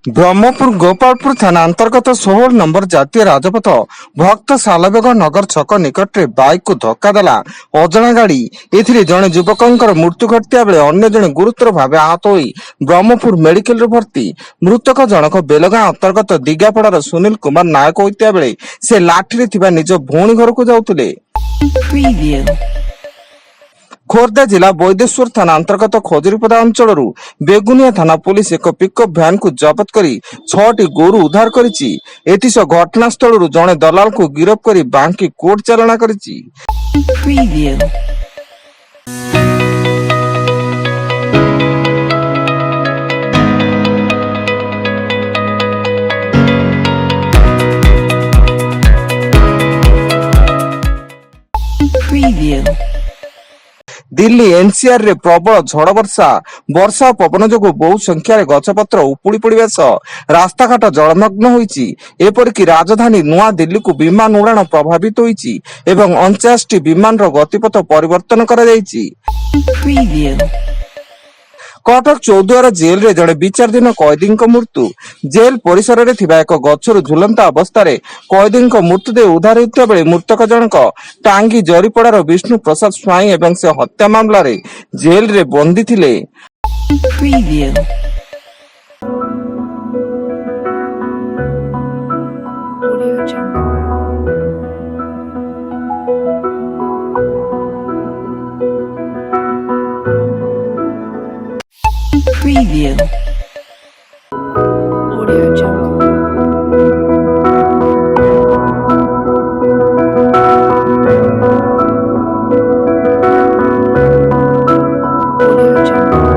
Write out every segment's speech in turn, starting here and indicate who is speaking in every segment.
Speaker 1: ब्रह्मपुर गोपालपुर थाना अंतर्गत 16 नंबर जातीय राजपथ भक्त सालबेग नगर छक निकट में बाइक को धक्का देला अजणा गाड़ी। एथिरे जड़े युवकर मृत्यु घटिया बेले अन्य जड़े गुरुतर भाव आहत हो ब्रह्मपुर मेडिकल भर्ती। मृतक जनक बेलगां अंतर्गत दिगापड़ार सुनील कुमार नायक होता बेले से लाठी थिबा निज भौणी घर को जाउथिले। खोर्धा जिला बैदेश्वर थाना अंतर्गत खजुरीपदा अंचल बेगुनिया थाना पुलिस एक पिकअप भ्यान को जबत कर 6टी गोरु उद्धार करिछि। एथिस घटनास्थल जड़े दलाल को गिरफ्त कर बांकी कोर्ट चालाण करिछि। दिल्ली एनसीआर रे प्रबल झड़ वर्षा पवन जो बहु संख्यार गछपत्र उपुड़ी पड़ा सह रास्ताघाट जलमग्न होईछि। एपरिक राजधानी नुआ दिल्ली को विमान उड़ाण प्रभावित होईछि एवं 49टी विमान रो गतिपथ परिवर्तन करा जाईछि। कटक चौद्वार जेल रे जड़े विचाराधीन कैदी मृत्यु। जेल परिसर रे थिबा एक गछरु झुलंता अवस्था कैदी मृत्युदेह उद्धार होता बेले मृतक जनक टांगी जरीपड़ार विष्णु प्रसाद स्वाई एवं से हत्या मामला रे जेल रे बंदी थिले।
Speaker 2: Preview. Audio Jungle. Audio Jungle.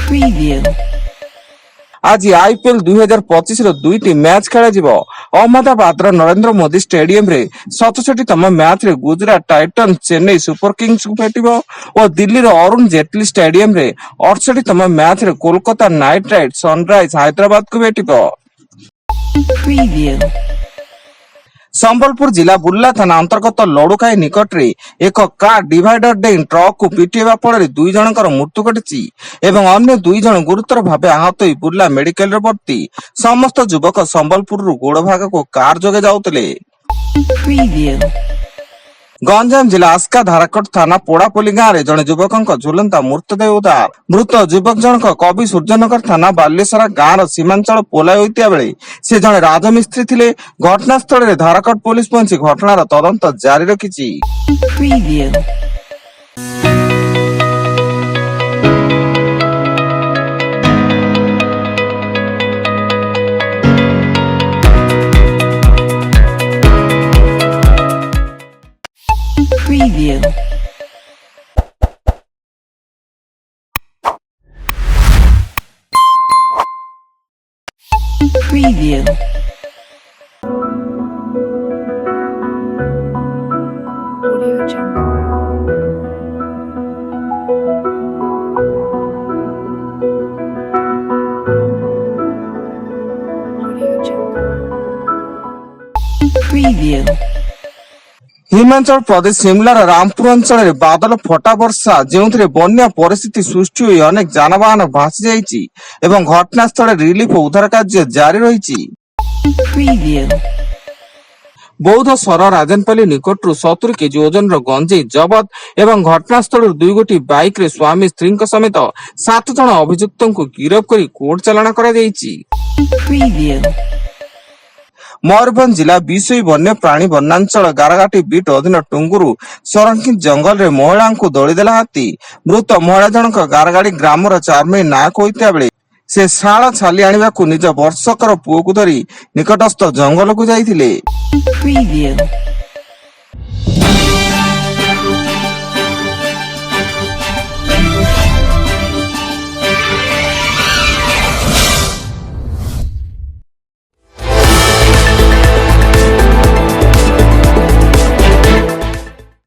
Speaker 2: Preview.
Speaker 1: आज आईपीएल 2025 दुईटी मैच खेल अहमदाबाद नरेंद्र मोदी स्टेडियम रे 67तम मैच रे Gujarat Titan Chennai super Kings को भेटिबो और दिल्ली रो अरुण जेटली स्टेडियम रे 68तम मैच रे Kolkata night Riders sunrise Hyderabad को भेटिबो। संबलपुर जिला बुर्ला थाना अंतर्गत लड़ुखाई निकट रे एक कार डिवाइडर डेई ट्रक को पिटिवा फल 2 जनकर मृत्यु घटी एवं अन्य 2 जन गुरुतर भाव आहत हो बुर्ला मेडिकल रे भर्ती। समस्त युवक संबलपुर गोड़ भाग को कार जोगे जाउतले। गंजाम जिला आस्का धाराकोट थाना पोड़ापोली गांव में जड़े युवक झुलंता मृतदेह उद्धार। मृत युवक जनक कवि सूर्यनगर थाना बालेश्वर गांव सीमांचल पोलाई होता बेले से जड़े राजमिस्त्री थिले। घटनास्थल में धाराकोट पुलिस पहुंची घटनार तदंत जारी रखिछि।
Speaker 2: Preview. Preview. Audio Jungle. Audio Jungle. Preview.
Speaker 1: Himachal Pradesh शिमलार Rampur अंचल में बादल फटा वर्षा जो बन्या परिस्थिति सृष्टि हुई अनेक जानवाहन भासी जाइछि एवं घटनास्थल रिलीफ और उद्धार कार्य जारी रही। बौद्ध सर राजनपल्ली निकटू 70 केजी ओजन गंजेई जबत एवं घटनास्थल 2 गोटी बाइक रे स्वामी स्त्री समेत 7 जन अभियुक्त को गिरफ्त कर कोर्ट चालाण करा जाइछि। मयूरभंज जिला विशोई वन्य प्राणी वनांचल गारगाटी बीट अधीन टुंगुरु संरक्षित जंगल रे महिला को दलिदेला हाथी। मृत महिला जनक गारगाड़ी ग्रामर चारमई नायक होता बेले से शाला छाली आनिबा को निज वर्षकर पुओ को धरी निकटस्थ जंगल को जाइथिले।